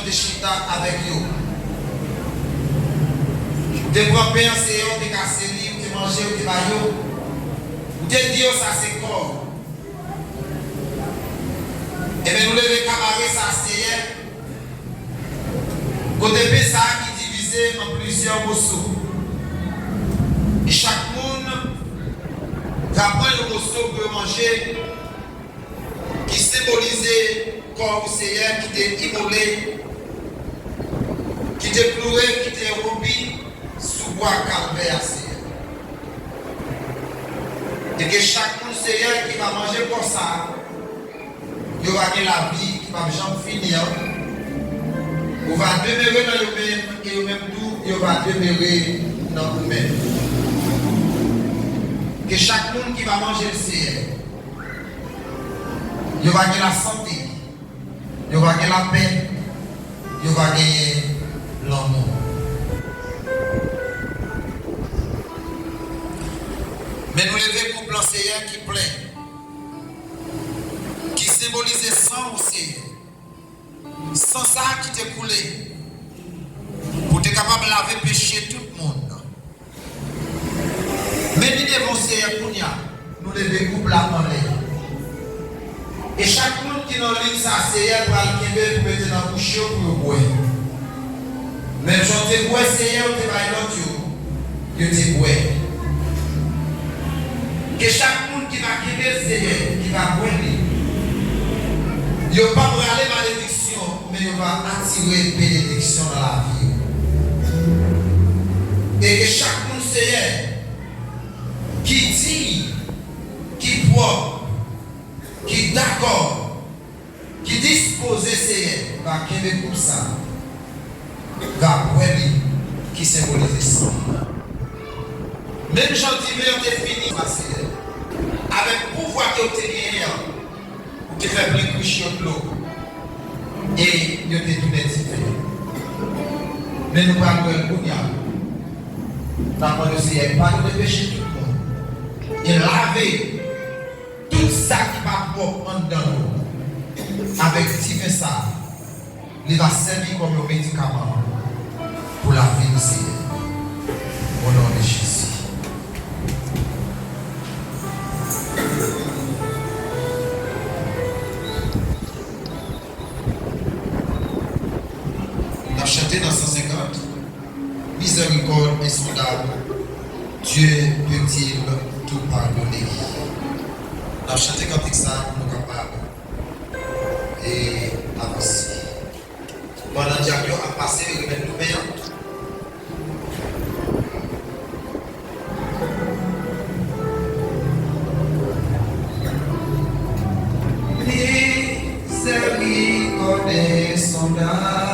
de chita avec eux. De prendre pain, c'est eux, de casser livre, de manger, de bailler. De dire ça c'est corps. Et bien nous devons cabaret ça c'est côté ça qui est divisé en plusieurs morceaux. Et chaque monde va prendre le morceau pour manger qui symbolisait corps Seigneur qui était immolé, qui était pleuré, qui était rompu sous bois calvaire Seigneur. Et que chaque monde Seigneur qui va manger comme ça, il va gagner la vie qui va jamais finir. On va demeurer dans le même et au même tout, il va demeurer dans nous-mêmes. Que chaque monde qui va manger le Seigneur, il va gagner la santé, il va gagner la paix, il va gagner l'amour. Mais nous levons pour le Seigneur qui plaît, qui symbolisait sang au Seigneur. Sans ça qui t'est coulé, pour être capable de laver péché tout le monde. Mais nous devons Seigneur nous devons couper la l'air. Et chaque monde qui nous lit ça, Seigneur, va le pour mettre dans la bouche pour boire. Même quand tu bois, Seigneur, tu vas l'autre, tu bois. Que chaque monde qui va quitter le Seigneur, qui va boire, il ne va pas aller malédiction, mais il va attirer bénédiction dans la vie. Et que chaque monde, Seigneur, qui dit, qui voit, qui d'accord, qui dispose, Seigneur, va quitter pour ça, va boire, qui symbolise ça. Même gentil, on est fini, Seigneur, avec le pouvoir que vous avez gagné, qui fait plus coucher de l'eau. Et il y a des tout différents. Mais nous parlons de l'Ounia. Dans le Seigneur, pas de péché tout le monde. Et laver tout ça qui va propre en dedans nous. Avec divin ça, il va servir comme un médicament pour la vie du Seigneur. Au nom de Jésus. Chanter dans 150, miséricorde insondable, Dieu peut-il tout pardonner? On a chanté comme ça pour nous capables et avancer. Pendant que Dieu a passé, il remet nous bien. Miséricorde insondable.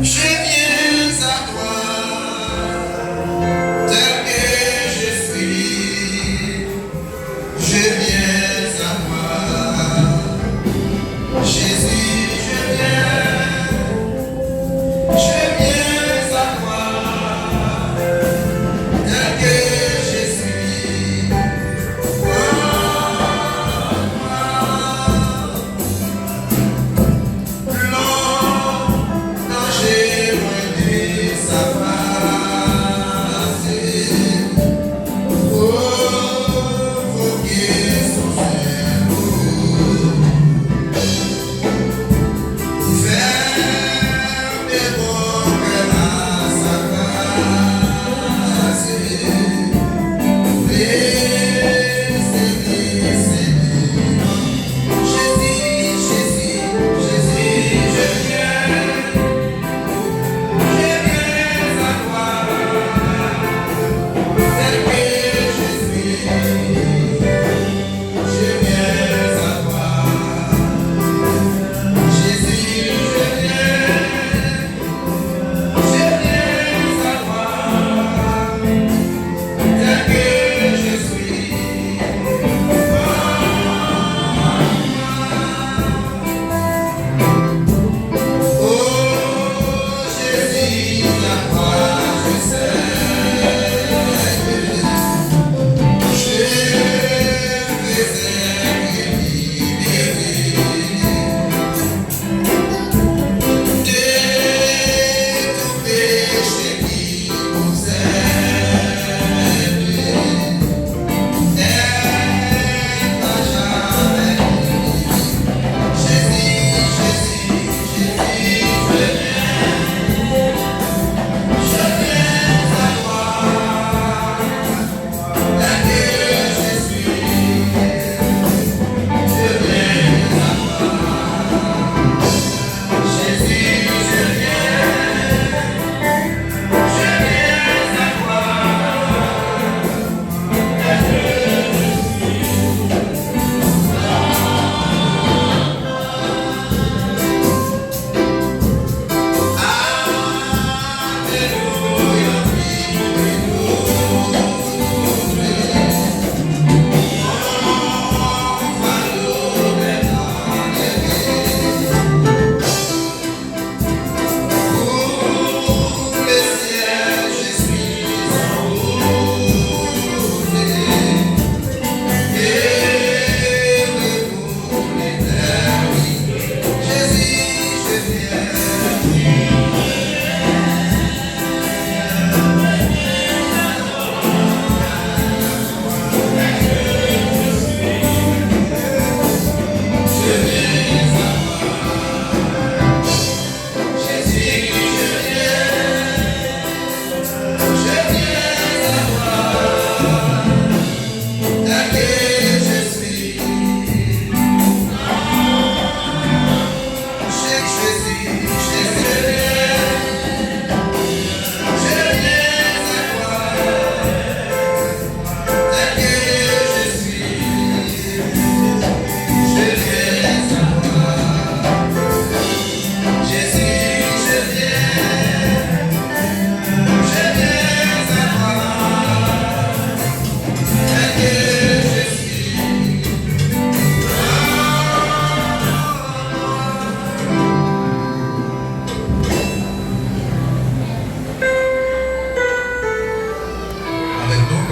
Je viens à toi.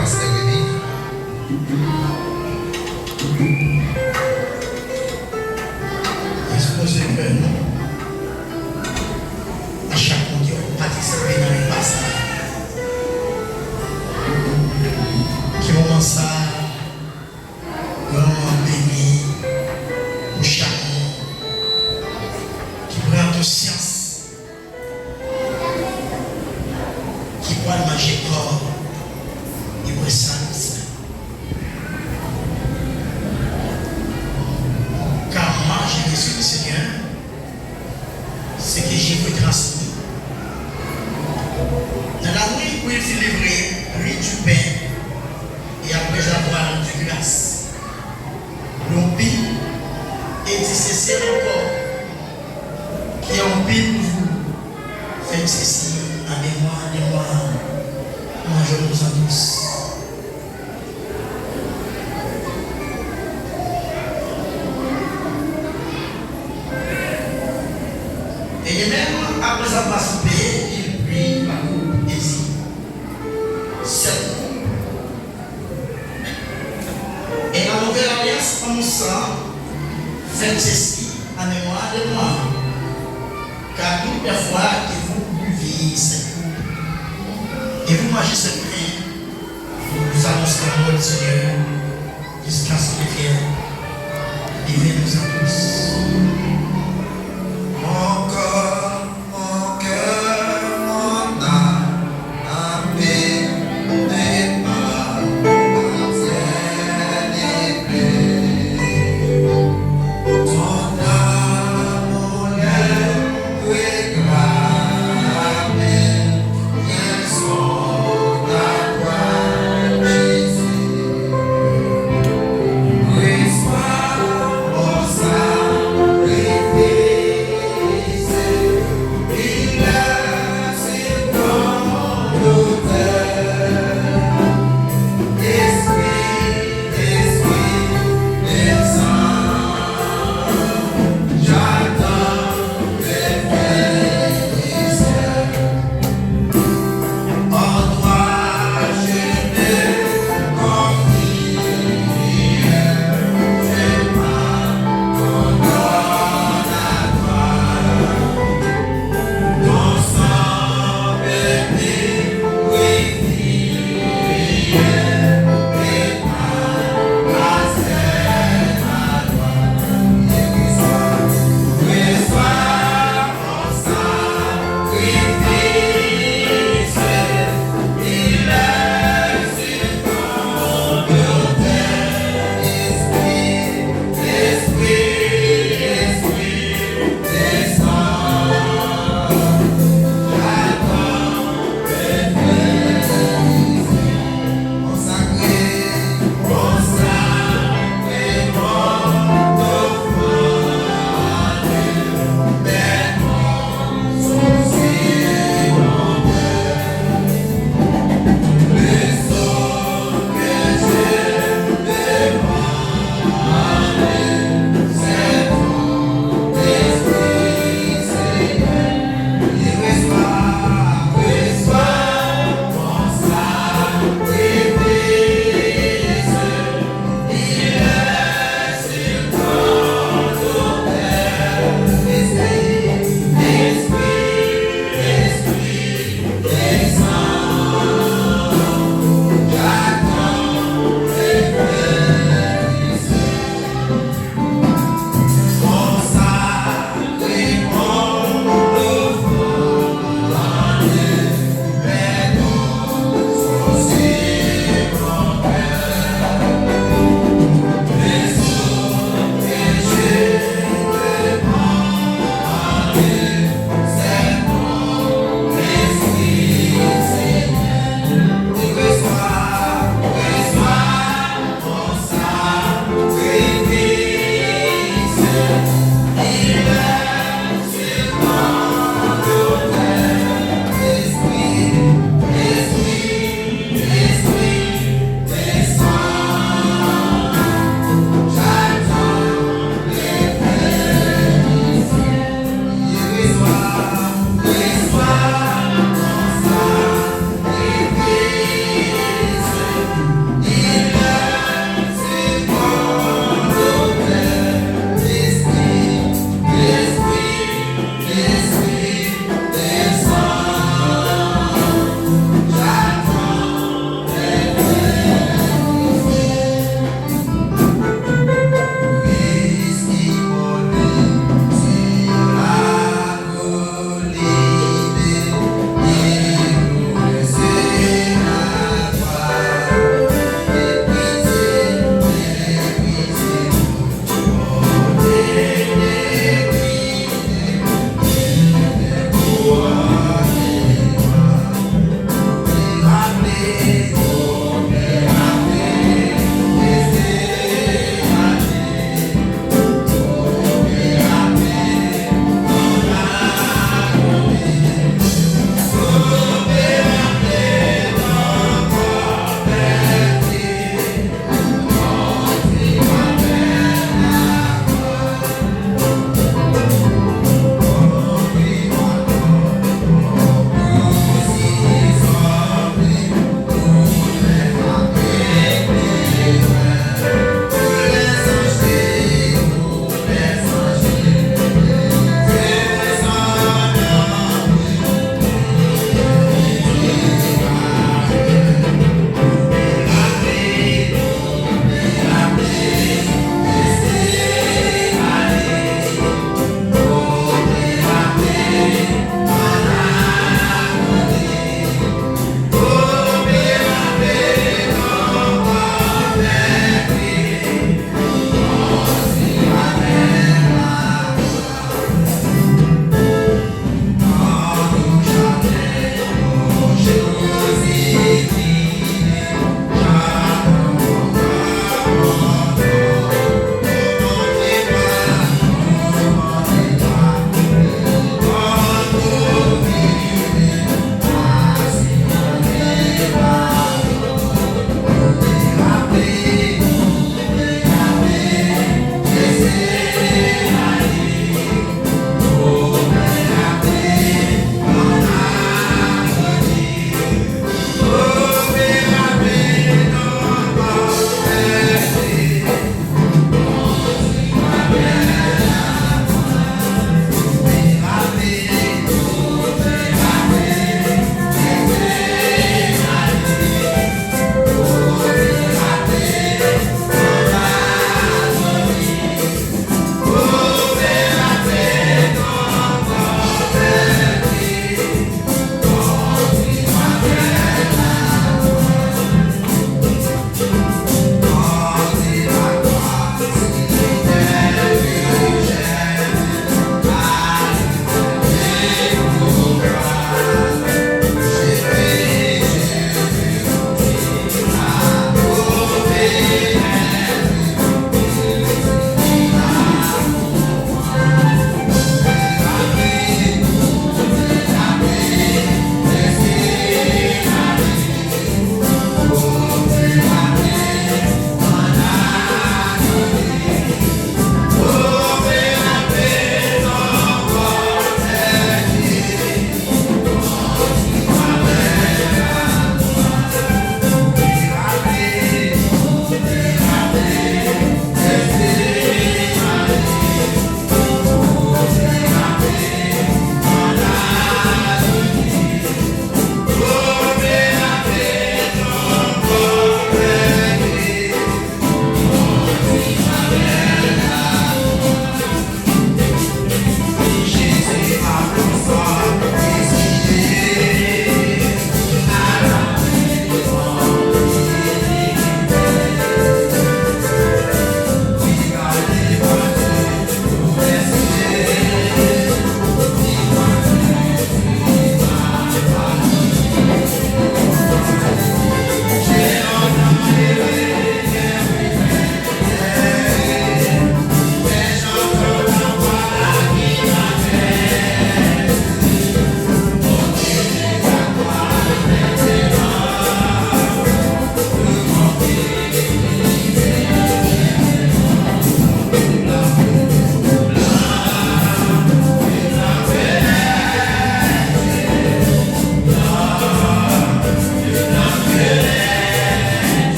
pasteur Rémi. Exposez que nous, à chaque fois qui ont participé dans les passages, qui moment ça, nous béni pour chacun qui prend conscience, qui prend le manger corps, et pour ça, car moi j'ai reçu le Seigneur, ce que j'ai vous transmis. Dans la nuit où il s'est livré, lui du pain, et après avoir rendu grâce, l'oubli et dit ceci encore, qui est un pile pour vous, faites ceci en mémoire de moi, mangeons-nous en tous. Et même après avoir soupé, il prie la coupe et dit, cette coupe et la nouvelle alliance en mon sang, faites ceci en mémoire de moi. Car toute la fois que vous buvez cette coupe et vous mangez ce pain, vous annoncez la mort du Seigneur jusqu'à ce qu'il vienne. Vivez-nous en tous.